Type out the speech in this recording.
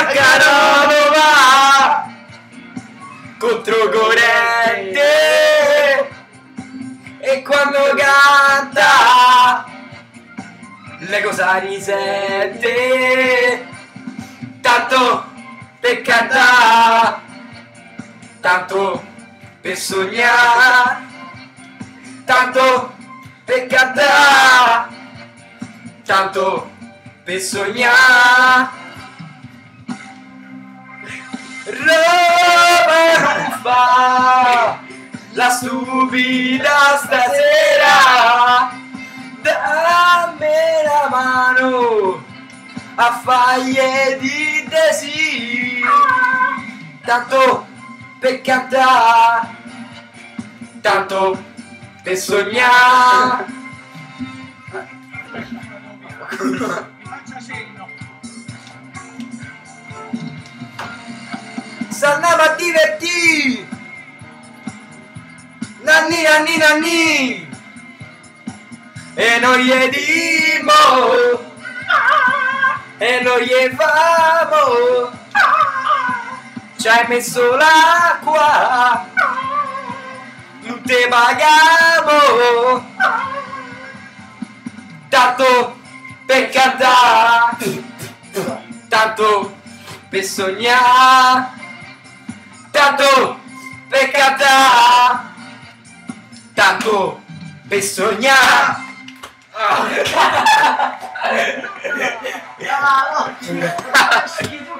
barca non va contro corrente e quando canta lei cosa risente? Tanto per cantare, tanto per sognare, tanto per cantare, tanto per sognare. Roma non fa la stupida stasera, dammi la mano a faglie di desi, tanto per cantare, tanto per sognare. S'andiamo a divertire, nanni nanni nanni, e noi gli dimo e noi gli famo, ci hai messo l'acqua, non te paghiamo, tanto per cantare, tanto per sognare, tanto per cantare, tanto per sognare. Ah, no.